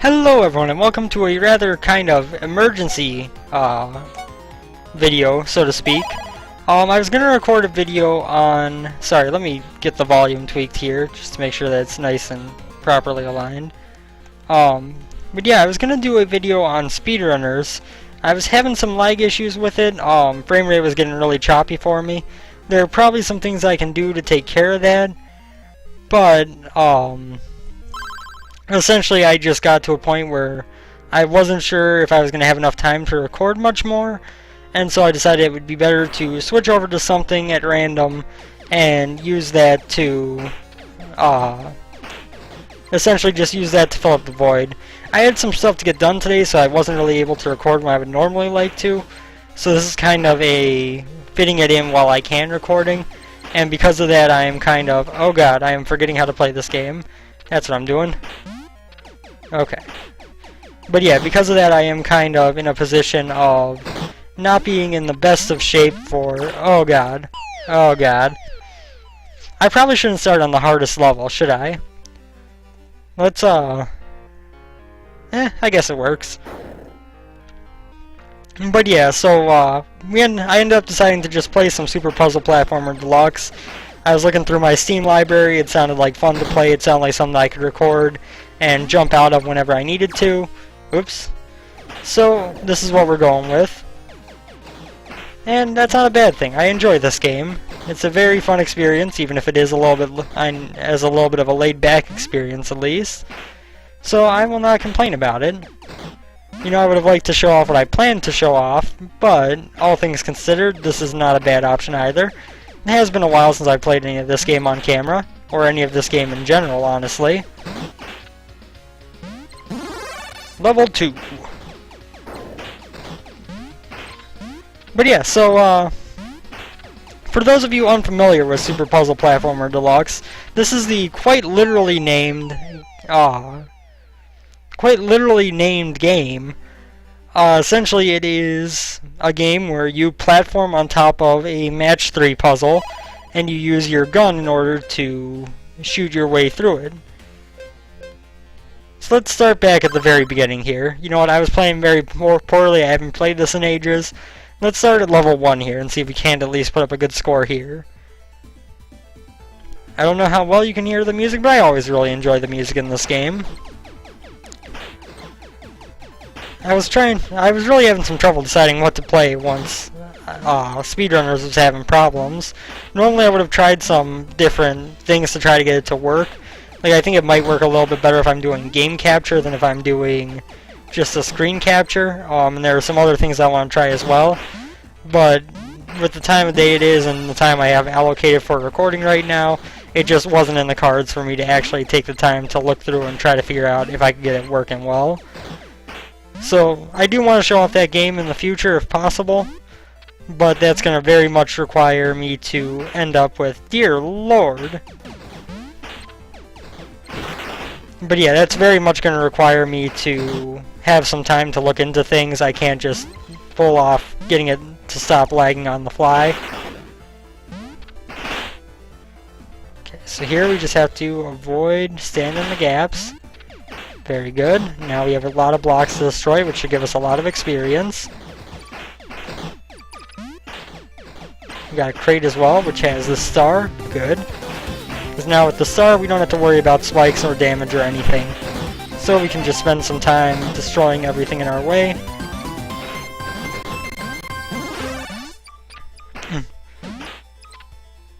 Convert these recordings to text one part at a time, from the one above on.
Hello everyone and welcome to a rather kind of emergency video, so to speak. I was going to record a video on... Sorry, let me get the volume tweaked here just to make sure that it's nice and properly aligned. But yeah, I was going to do a video on speedrunners. I was having some lag issues with it. Frame rate was getting really choppy for me. There are probably some things I can do to take care of that, but essentially I just got to a point where I wasn't sure if I was going to have enough time to record much more, and so I decided it would be better to switch over to something at random and use that to essentially just use that to fill up the void. I had some stuff to get done today, so I wasn't really able to record when I would normally like to, so this is kind of a fitting it in while I can recording, and because of that I am kind of, oh god, I am forgetting how to play this game. That's what I'm doing. Okay. But yeah, because of that I am kind of in a position of not being in the best of shape for... Oh god. Oh god. I probably shouldn't start on the hardest level, should I? Let's, I guess it works. But yeah, so, I ended up deciding to just play some Super Puzzle Platformer Deluxe. I was looking through my Steam library, it sounded like fun to play, it sounded like something I could record and jump out of whenever I needed to. Oops. So, this is what we're going with. And that's not a bad thing. I enjoy this game. It's a very fun experience, even if it is a little bit of a laid-back experience at least. So I will not complain about it. You know, I would have liked to show off what I planned to show off, but all things considered, this is not a bad option either. It has been a while since I played any of this game on camera, or any of this game in general, honestly. Level 2. But yeah, so, for those of you unfamiliar with Super Puzzle Platformer Deluxe, this is the quite literally named game. Essentially it is a game where you platform on top of a match 3 puzzle and you use your gun in order to shoot your way through it. So let's start back at the very beginning here. You know what, I was playing very poorly, I haven't played this in ages. Let's start at level 1 here and see if we can't at least put up a good score here. I don't know how well you can hear the music, but I always really enjoy the music in this game. I was really having some trouble deciding what to play once Speedrunners was having problems. Normally I would have tried some different things to try to get it to work. Like, I think it might work a little bit better if I'm doing game capture than if I'm doing just a screen capture. And there are some other things I want to try as well. But with the time of day it is and the time I have allocated for recording right now, it just wasn't in the cards for me to actually take the time to look through and try to figure out if I could get it working well. So, I do want to show off that game in the future if possible, but that's going to very much require me to end up with, dear lord. But yeah, that's very much going to require me to have some time to look into things. I can't just pull off getting it to stop lagging on the fly. Okay, so here we just have to avoid standing in the gaps. Very good. Now we have a lot of blocks to destroy, which should give us a lot of experience. We got a crate as well, which has the star. Good. Because now with the star, we don't have to worry about spikes or damage or anything. So we can just spend some time destroying everything in our way.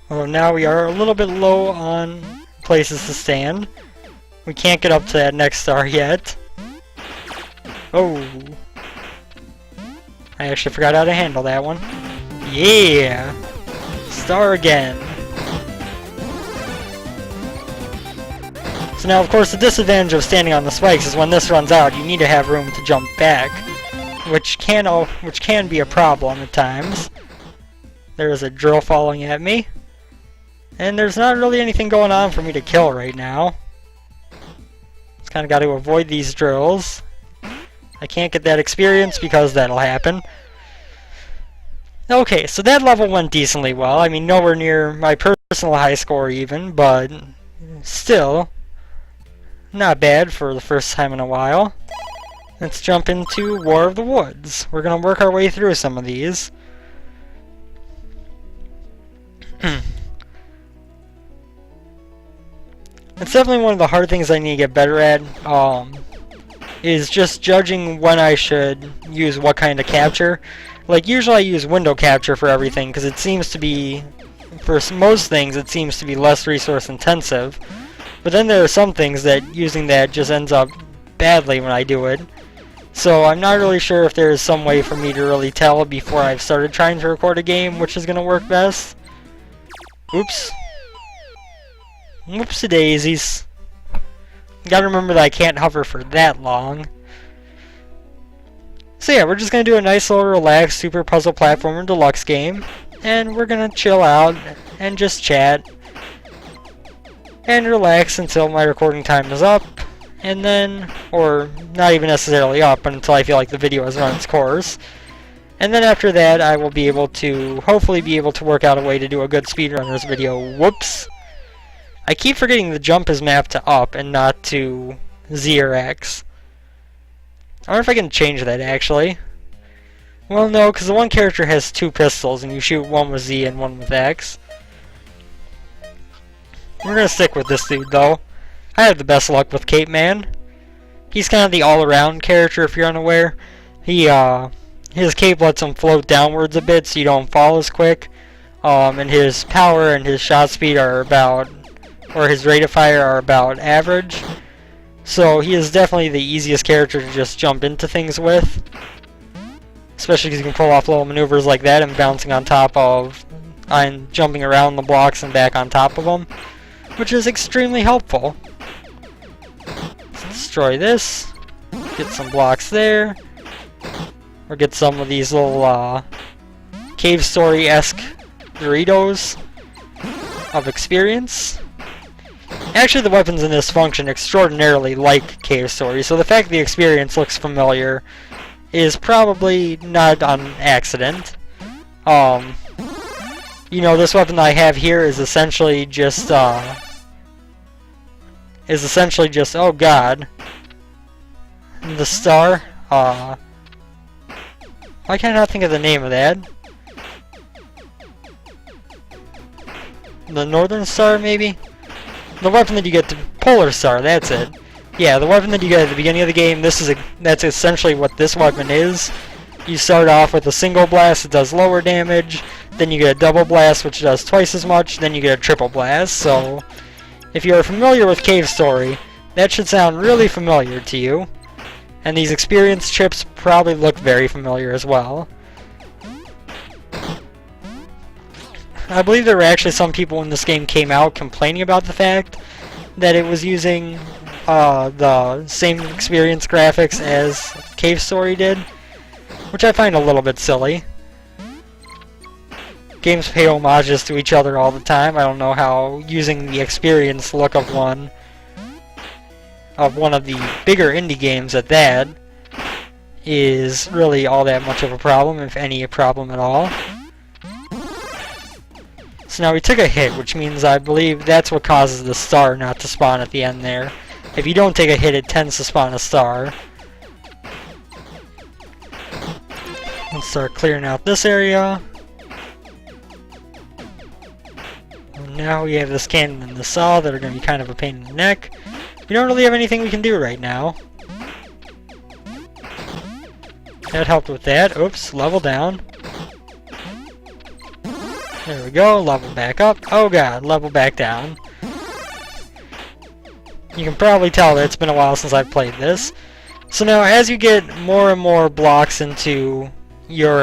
Although now we are a little bit low on places to stand. We can't get up to that next star yet. Oh. I actually forgot how to handle that one. Yeah! Star again. So now, of course, the disadvantage of standing on the spikes is when this runs out, you need to have room to jump back, which can be a problem at times. There is a drill falling at me, and there's not really anything going on for me to kill right now. Just kind of got to avoid these drills. I can't get that experience because that'll happen. Okay, so that level went decently well. I mean, nowhere near my personal high score even, but still, Not bad for the first time in a while. Let's jump into War of the Woods. We're going to work our way through some of these. It's definitely one of the hard things I need to get better at, is just judging when I should use what kind of capture. Like, usually I use window capture for everything, because it seems to be, for most things, it seems to be less resource intensive. But then there are some things that using that just ends up badly when I do it. So I'm not really sure if there is some way for me to really tell before I've started trying to record a game which is going to work best. Oops. Whoopsie daisies. Gotta remember that I can't hover for that long. So yeah, we're just gonna do a nice little relaxed Super Puzzle Platformer Deluxe game. And we're gonna chill out and just chat. And relax until my recording time is up. And then, or not even necessarily up, until I feel like the video has run its course. And then after that, I will be able to, hopefully be able to work out a way to do a good speedrunners video. Whoops. I keep forgetting the jump is mapped to up and not to Z or X. I wonder if I can change that, actually. Well, no, because the one character has two pistols, and you shoot one with Z and one with X. We're going to stick with this dude, though. I have the best luck with Cape Man. He's kind of the all-around character, if you're unaware. His cape lets him float downwards a bit, so you don't fall as quick. And his power and his shot speed are about, or his rate of fire are about average. So he is definitely the easiest character to just jump into things with. Especially because you can pull off little maneuvers like that and bouncing on top of, and jumping around the blocks and back on top of them. Which is extremely helpful. Let's destroy this. Get some blocks there. Or get some of these little cave story-esque Doritos of experience. Actually, the weapons in this function extraordinarily like cave story, so the fact the experience looks familiar is probably not on accident. You know, this weapon I have here is essentially just, oh god, the star, why can I not think of the name of that? The Northern Star, maybe? The weapon that you get to Polar Star, that's it. Yeah, the weapon that you get at the beginning of the game, that's essentially what this weapon is. You start off with a single blast, it does lower damage, then you get a double blast, which does twice as much, then you get a triple blast, so if you are familiar with Cave Story, that should sound really familiar to you. And these experience chips probably look very familiar as well. I believe there were actually some people when this game came out complaining about the fact that it was using the same experience graphics as Cave Story did, which I find a little bit silly. Games pay homages to each other all the time. I don't know how using the experience look of one of the bigger indie games at that is really all that much of a problem, if any a problem at all. So now we took a hit, which means I believe that's what causes the star not to spawn at the end there. If you don't take a hit, it tends to spawn a star. Let's start clearing out this area. And now we have this cannon and the saw that are going to be kind of a pain in the neck. We don't really have anything we can do right now. That helped with that. Oops, level down. There we go, level back up. Oh god, level back down. You can probably tell that it's been a while since I've played this. So now, as you get more and more blocks into your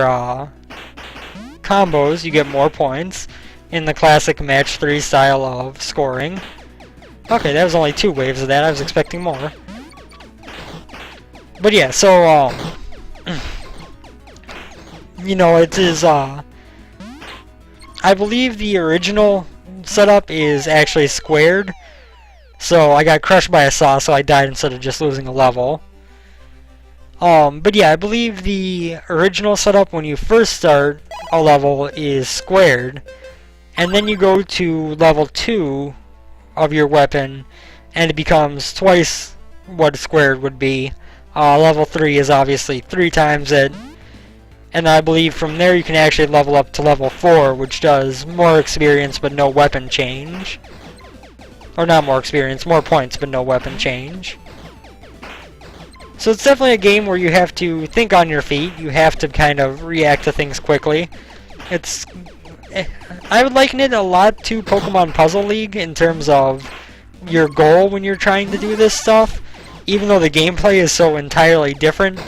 combos, you get more points in the classic match 3 style of scoring. Okay, that was only 2 waves of that. I was expecting more. But yeah, so, you know, it is, I believe the original setup is actually squared. So I got crushed by a saw, so I died instead of just losing a level. But yeah, I believe the original setup when you first start a level is squared. And then you go to level 2 of your weapon, and it becomes twice what squared would be. Level 3 is obviously 3 times it, and I believe from there you can actually level up to level 4, which does more experience but no weapon change. Or not more experience, more points but no weapon change. So it's definitely a game where you have to think on your feet, you have to kind of react to things quickly. I would liken it a lot to Pokemon Puzzle League in terms of your goal when you're trying to do this stuff, even though the gameplay is so entirely different.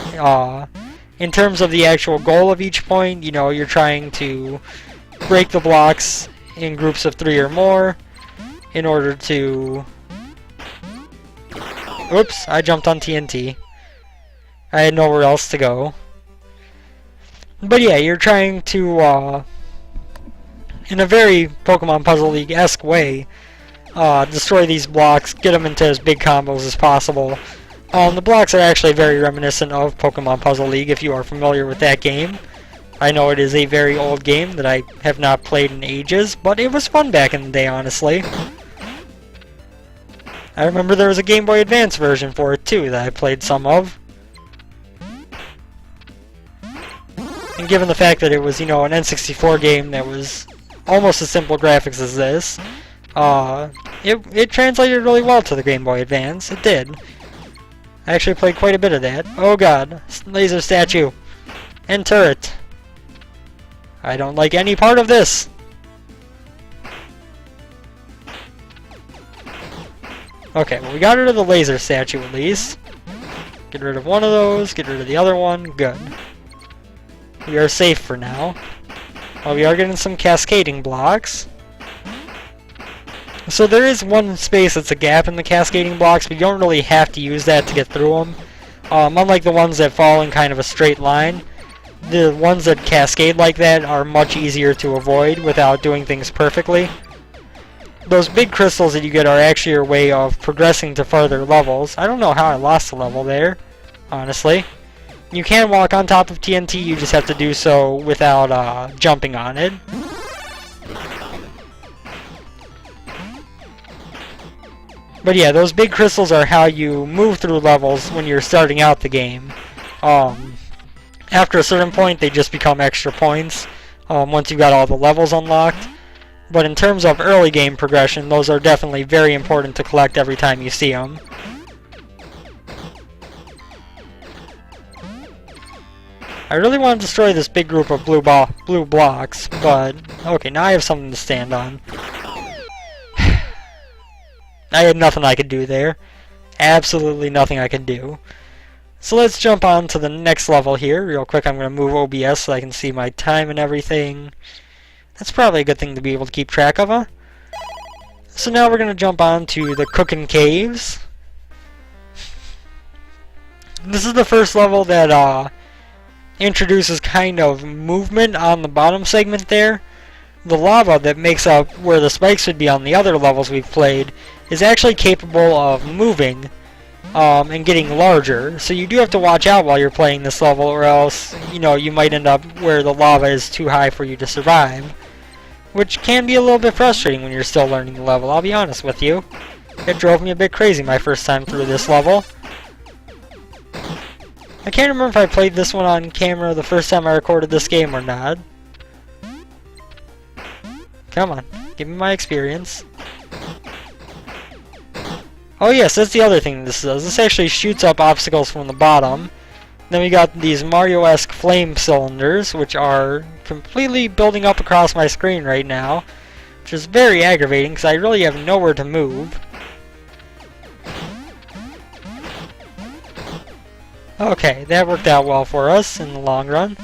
In terms of the actual goal of each point, you know, you're trying to break the blocks in groups of 3 or more in order to... Oops, I jumped on TNT. I had nowhere else to go. But yeah, you're trying to, in a very Pokemon Puzzle League-esque way, destroy these blocks, get them into as big combos as possible. The blocks are actually very reminiscent of Pokemon Puzzle League if you are familiar with that game. I know it is a very old game that I have not played in ages, but it was fun back in the day, honestly. I remember there was a Game Boy Advance version for it too that I played some of. And given the fact that it was, you know, an N64 game that was almost as simple graphics as this, it translated really well to the Game Boy Advance. It did. I actually played quite a bit of that. Oh god, laser statue. And turret. I don't like any part of this. Okay, well we got rid of the laser statue at least. Get rid of one of those, get rid of the other one, good. We are safe for now. Well, we are getting some cascading blocks. So there is one space that's a gap in the cascading blocks, but you don't really have to use that to get through them. Unlike the ones that fall in kind of a straight line, the ones that cascade like that are much easier to avoid without doing things perfectly. Those big crystals that you get are actually your way of progressing to further levels. I don't know how I lost a level there, honestly. You can walk on top of TNT, you just have to do so without jumping on it. But yeah, those big crystals are how you move through levels when you're starting out the game. After a certain point, they just become extra points once you've got all the levels unlocked. But in terms of early game progression, those are definitely very important to collect every time you see them. I really want to destroy this big group of blue blocks, but... Okay, now I have something to stand on. I had nothing I could do there. Absolutely nothing I could do. So let's jump on to the next level here. Real quick, I'm going to move OBS so I can see my time and everything. That's probably a good thing to be able to keep track of, huh? So now we're going to jump on to the Cookin' Caves. This is the first level that introduces kind of movement on the bottom segment there. The lava that makes up where the spikes would be on the other levels we've played is actually capable of moving and getting larger. So you do have to watch out while you're playing this level, or else, you know, you might end up where the lava is too high for you to survive. Which can be a little bit frustrating when you're still learning the level, I'll be honest with you. It drove me a bit crazy my first time through this level. I can't remember if I played this one on camera the first time I recorded this game or not. Come on, give me my experience. Oh yes, that's the other thing this does. This actually shoots up obstacles from the bottom. Then we got these Mario-esque flame cylinders, which are completely building up across my screen right now, which is very aggravating because I really have nowhere to move. Okay, that worked out well for us in the long run.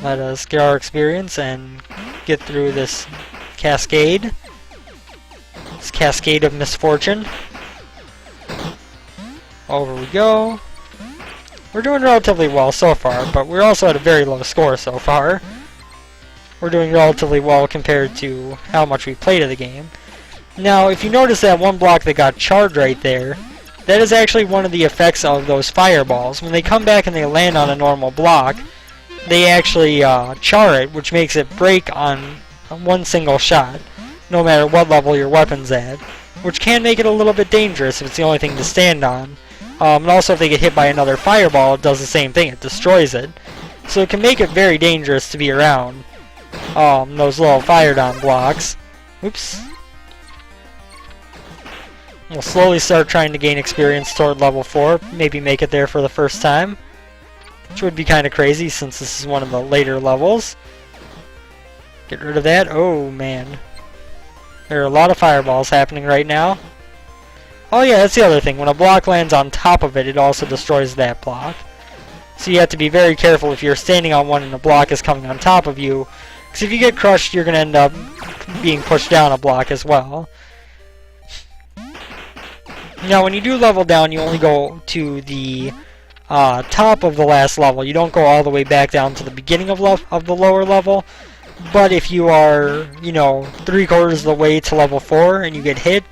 Let us get our experience and get through this cascade. This cascade of misfortune. Over we go. We're doing relatively well so far, but we're also at a very low score so far. We're doing relatively well compared to how much we played of the game. Now, if you notice that one block that got charred right there, that is actually one of the effects of those fireballs. When they come back and they land on a normal block, they actually char it, which makes it break on one single shot, no matter what level your weapon's at. which can make it a little bit dangerous if it's the only thing to stand on. And also if they get hit by another fireball, it does the same thing, it destroys it. So it can make it very dangerous to be around those little fire-down blocks. Oops. We'll slowly start trying to gain experience toward level 4, maybe make it there for the first time. Which would be kind of crazy since this is one of the later levels. Get rid of that. Oh man. There are a lot of fireballs happening right now. Oh yeah, that's the other thing. When a block lands on top of it, it also destroys that block. So you have to be very careful if you're standing on one and a block is coming on top of you. Because if you get crushed, you're going to end up being pushed down a block as well. Now, when you do level down, you only go to the top of the last level. You don't go all the way back down to the beginning of the lower level. But if you are, you know, 3/4 of the way to level 4 and you get hit,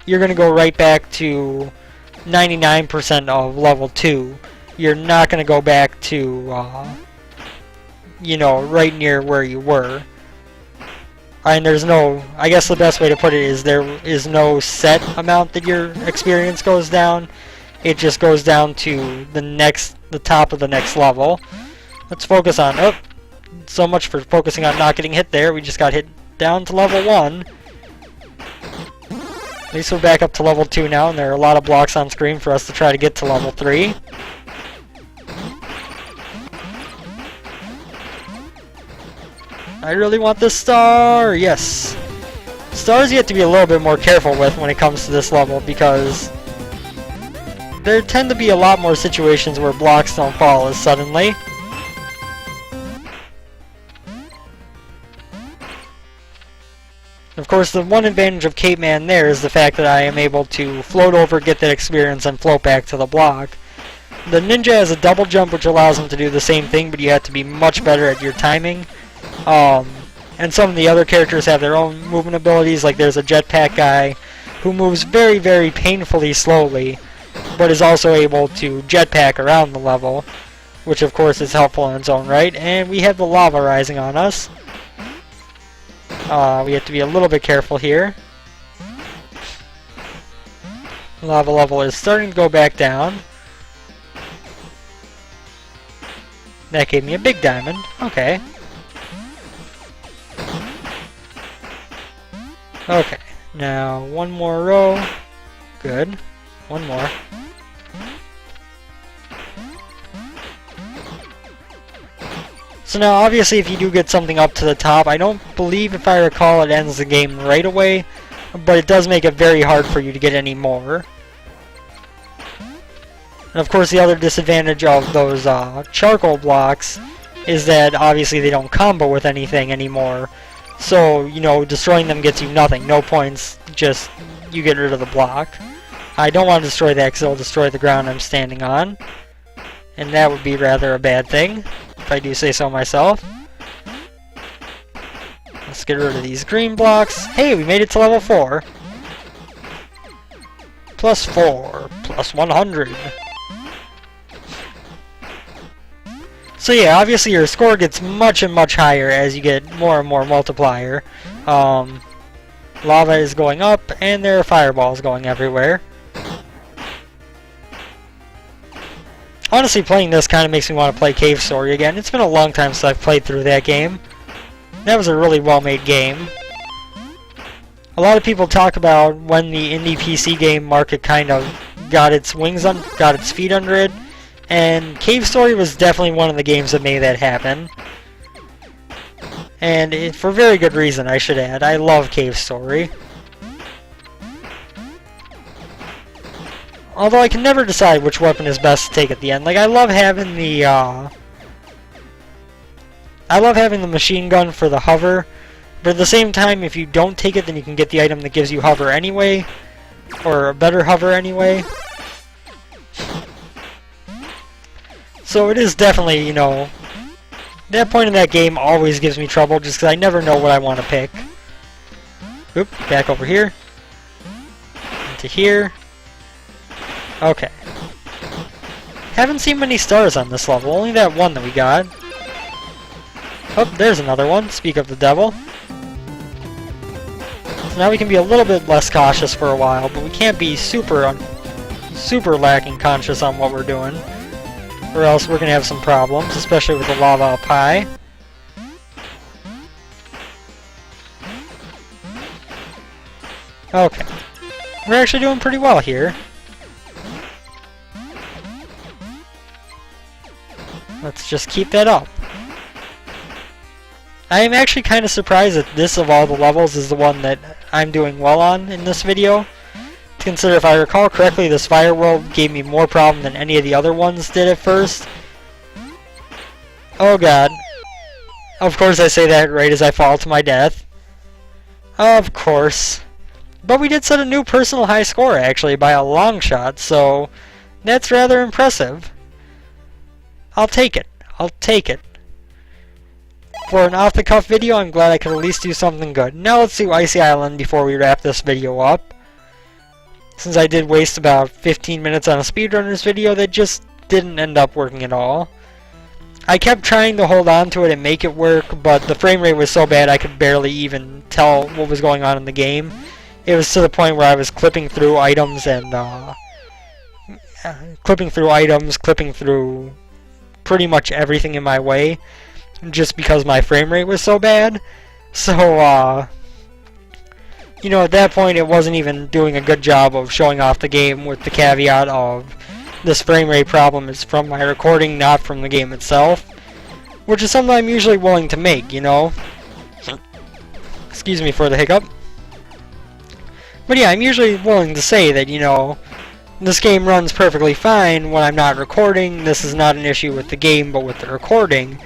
you're going to go right back to 99% of level 2. You're not going to go back to, you know, right near where you were. And there's no, I guess the best way to put it is there is no set amount that your experience goes down. It just goes down to the top of the next level. Let's focus on, oh, so much for focusing on not getting hit there. We just got hit down to level 1. At least we're back up to level 2 now, and there are a lot of blocks on screen for us to try to get to level 3. I really want this star! Yes! Stars you have to be a little bit more careful with when it comes to this level, because there tend to be a lot more situations where blocks don't fall as suddenly. Of course, the one advantage of Cape Man there is the fact that I am able to float over, get that experience, and float back to the block. The ninja has a double jump which allows him to do the same thing, but you have to be much better at your timing. And some of the other characters have their own movement abilities, like there's a jetpack guy who moves very, very painfully slowly, but is also able to jetpack around the level, which of course is helpful in its own right. And we have the lava rising on us. We have to be a little bit careful here. Lava level is starting to go back down. That gave me a big diamond. Okay. Okay, now one more row. Good. One more. So now obviously if you do get something up to the top, I don't believe, if I recall, it ends the game right away, but it does make it very hard for you to get any more. And of course the other disadvantage of those charcoal blocks is that obviously they don't combo with anything anymore. So, you know, destroying them gets you nothing. No points, just you get rid of the block. I don't want to destroy that because it'll destroy the ground I'm standing on. And that would be rather a bad thing, if I do say so myself. Let's get rid of these green blocks. Hey, we made it to level 4. Plus 4, plus 100. So yeah, obviously your score gets much and much higher as you get more and more multiplier. Lava is going up, and there are fireballs going everywhere. Honestly, playing this kind of makes me want to play Cave Story again. It's been a long time since I've played through that game. That was a really well-made game. A lot of people talk about when the indie PC game market kind of got its feet under it. And Cave Story was definitely one of the games that made that happen. And for very good reason, I should add. I love Cave Story. Although I can never decide which weapon is best to take at the end. Like, I love having the machine gun for the hover. But at the same time, if you don't take it, then you can get the item that gives you hover anyway. Or a better hover anyway. So it is definitely, you know, that point in that game always gives me trouble just because I never know what I want to pick. Oop, back over here. Into here. Okay. Haven't seen many stars on this level, only that one that we got. Oh, there's another one, speak of the devil. So now we can be a little bit less cautious for a while, but we can't be super lacking conscious on what we're doing, or else we're gonna have some problems, especially with the lava up high. Okay. We're actually doing pretty well here. Let's just keep that up. I am actually kind of surprised that this, of all the levels, is the one that I'm doing well on in this video. To consider, if I recall correctly, this fire world gave me more problem than any of the other ones did at first. Oh god. Of course I say that right as I fall to my death. Of course. But we did set a new personal high score, actually, by a long shot, so that's rather impressive. I'll take it. I'll take it. For an off-the-cuff video, I'm glad I could at least do something good. Now let's do Icy Island before we wrap this video up. Since I did waste about 15 minutes on a speedrunners video that just didn't end up working at all. I kept trying to hold on to it and make it work, but the frame rate was so bad I could barely even tell what was going on in the game. It was to the point where I was clipping through items and clipping through pretty much everything in my way, just because my frame rate was so bad. So, you know, at that point it wasn't even doing a good job of showing off the game, with the caveat of this frame rate problem is from my recording, not from the game itself. Which is something I'm usually willing to make, you know. Excuse me for the hiccup. But yeah, I'm usually willing to say that, you know, this game runs perfectly fine when I'm not recording. This is not an issue with the game, but with the recording.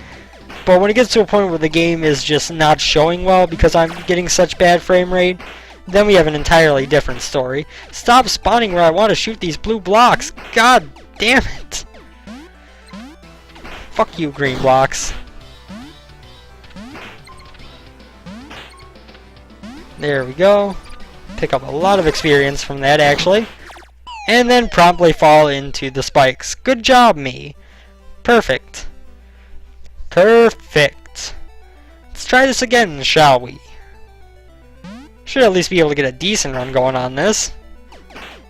But when it gets to a point where the game is just not showing well because I'm getting such bad frame rate, then we have an entirely different story. Stop spawning where I want to shoot these blue blocks. God damn it. Fuck you, green blocks. There we go. Pick up a lot of experience from that, actually. And then promptly fall into the spikes. Good job, me. Perfect. Perfect. Let's try this again, shall we? Should at least be able to get a decent run going on this.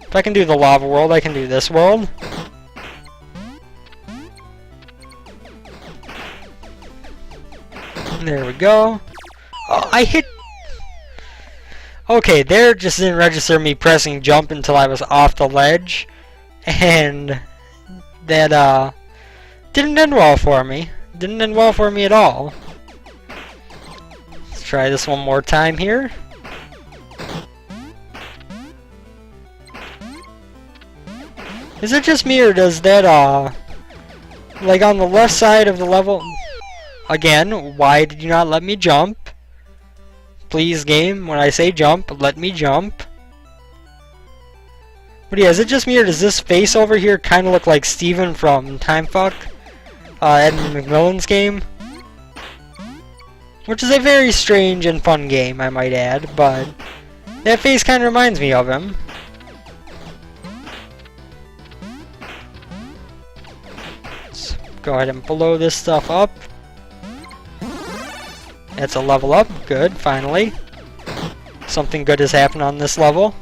If I can do the lava world, I can do this world. There we go. Oh, I hit... Okay, there just didn't register me pressing jump until I was off the ledge. And that, didn't end well for me. Didn't end well for me at all. Let's try this one more time here. Is it just me, or does that, like on the left side of the level... Again, why did you not let me jump? Please, game, when I say jump, let me jump. But yeah, is it just me, or does this face over here kind of look like Steven from Timefuck? Edmund McMillan's game? Which is a very strange and fun game, I might add, but that face kind of reminds me of him. Let's go ahead and blow this stuff up. That's a level up. Good, finally. Something good has happened on this level.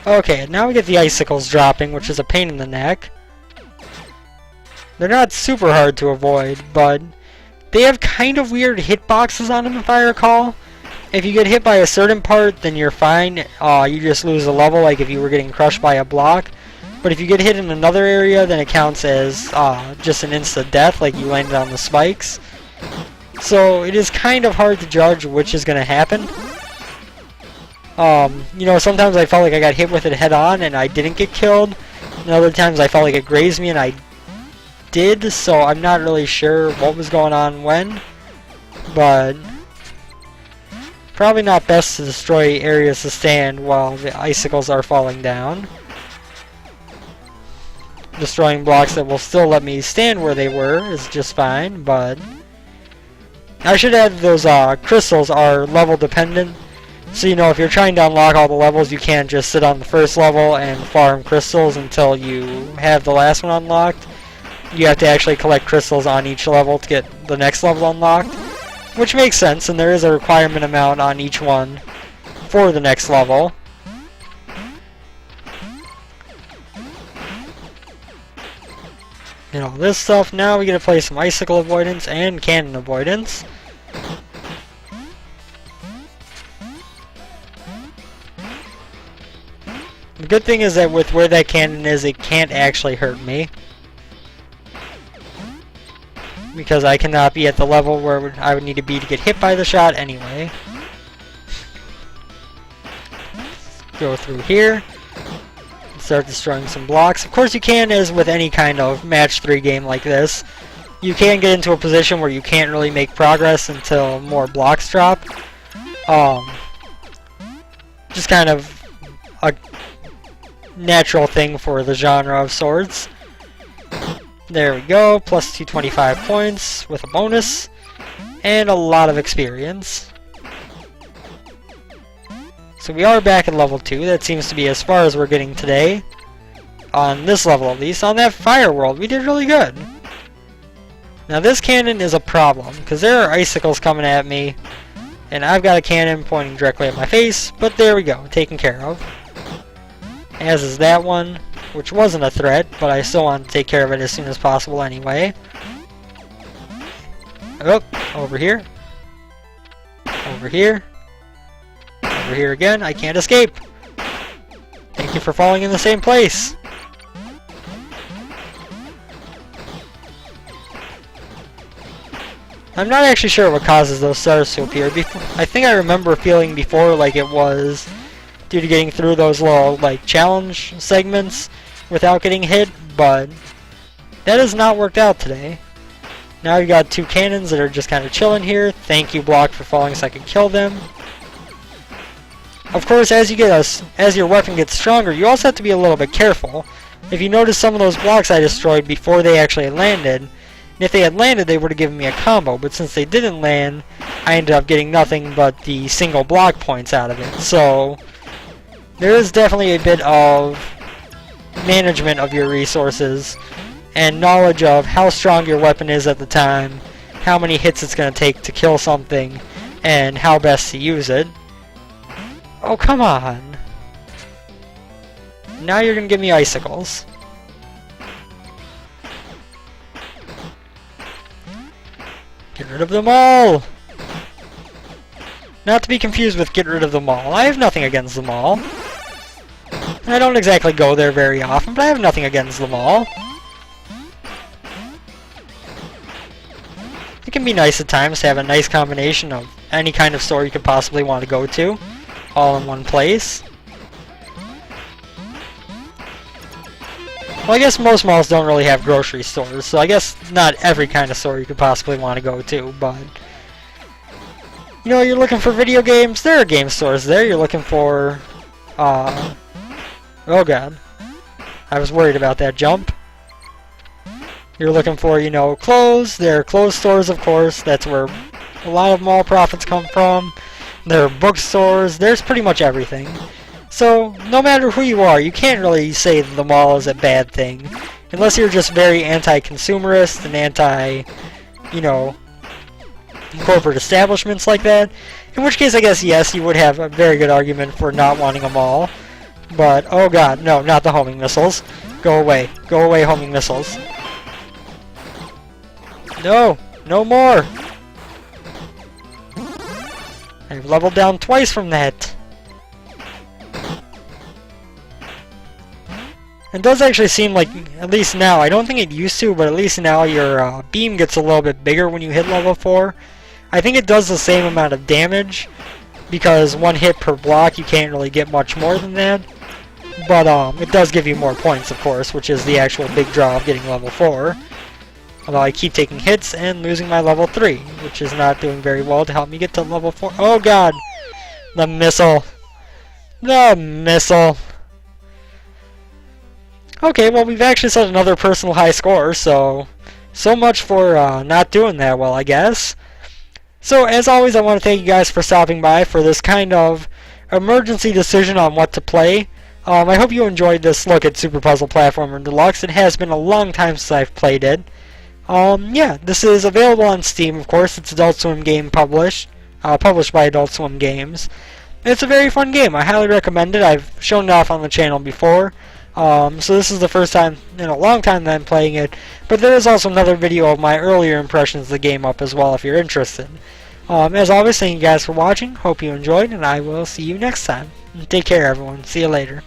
Okay, now we get the icicles dropping, which is a pain in the neck. They're not super hard to avoid, but they have kind of weird hitboxes on them, if I recall. If you get hit by a certain part, then you're fine. You just lose a level, like if you were getting crushed by a block. But if you get hit in another area, then it counts as just an instant death, like you landed on the spikes. So it is kind of hard to judge which is going to happen. You know, sometimes I felt like I got hit with it head on and I didn't get killed. And other times I felt like it grazed me and I did, so I'm not really sure what was going on when. But probably not best to destroy areas to stand while the icicles are falling down. Destroying blocks that will still let me stand where they were is just fine, but I should add those crystals are level dependent. So, you know, if you're trying to unlock all the levels, you can't just sit on the first level and farm crystals until you have the last one unlocked. You have to actually collect crystals on each level to get the next level unlocked. Which makes sense, and there is a requirement amount on each one for the next level. You know, this stuff. Now we get to play some icicle avoidance and cannon avoidance. The good thing is that with where that cannon is, it can't actually hurt me. Because I cannot be at the level where I would need to be to get hit by the shot anyway. Go through here. Start destroying some blocks. Of course you can, as with any kind of match 3 game like this. You can get into a position where you can't really make progress until more blocks drop. Just kind of a natural thing for the genre of swords. There we go, plus 225 points with a bonus, and a lot of experience. So we are back at level 2, that seems to be as far as we're getting today. On this level at least. On that fire world, we did really good. Now this cannon is a problem, because there are icicles coming at me, and I've got a cannon pointing directly at my face, but there we go, taken care of. As is that one, which wasn't a threat, but I still want to take care of it as soon as possible anyway. Oh, over here. Over here. Over here again. I can't escape. Thank you for falling in the same place. I'm not actually sure what causes those stars to appear. I think I remember feeling before like it was due to getting through those little like challenge segments without getting hit, but that has not worked out today. Now you got 2 cannons that are just kind of chilling here. Thank you, block, for falling so I could kill them. Of course, as your weapon gets stronger, you also have to be a little bit careful. If you notice, some of those blocks I destroyed before they actually landed, and if they had landed, they would have given me a combo, but since they didn't land, I ended up getting nothing but the single block points out of it. So there is definitely a bit of management of your resources and knowledge of how strong your weapon is at the time, how many hits it's going to take to kill something, and how best to use it. Oh, come on. Now you're going to give me icicles. Get rid of them all! Not to be confused with get rid of them all. I have nothing against them all. I don't exactly go there very often, but I have nothing against them all. It can be nice at times to have a nice combination of any kind of store you could possibly want to go to, all in one place. Well, I guess most malls don't really have grocery stores, so I guess not every kind of store you could possibly want to go to, but you know, you're looking for video games, there are game stores there. You're looking for, oh god, I was worried about that jump. You're looking for, you know, clothes, there are clothes stores, of course, that's where a lot of mall profits come from. There are bookstores, there's pretty much everything. So, no matter who you are, you can't really say that the mall is a bad thing. Unless you're just very anti-consumerist and anti, you know, corporate establishments like that. In which case, I guess, yes, you would have a very good argument for not wanting a mall. But, oh god, no, not the homing missiles. Go away. Go away, homing missiles. No! No more! I've leveled down twice from that. It does actually seem like, at least now, I don't think it used to, but at least now your beam gets a little bit bigger when you hit level 4. I think it does the same amount of damage, because one hit per block, you can't really get much more than that. But it does give you more points, of course, which is the actual big draw of getting level 4. Although I keep taking hits and losing my level 3, which is not doing very well to help me get to level 4. Oh god! The missile! The missile! Okay, well, we've actually set another personal high score, so much for not doing that well, I guess. So, as always, I want to thank you guys for stopping by for this kind of emergency decision on what to play. I hope you enjoyed this look at Super Puzzle Platformer Deluxe. It has been a long time since I've played it. Yeah, this is available on Steam, of course. It's Adult Swim game published by Adult Swim Games. It's a very fun game. I highly recommend it. I've shown it off on the channel before. So this is the first time in a long time that I'm playing it. But there is also another video of my earlier impressions of the game up as well if you're interested. As always, thank you guys for watching. Hope you enjoyed, and I will see you next time. Take care, everyone. See you later.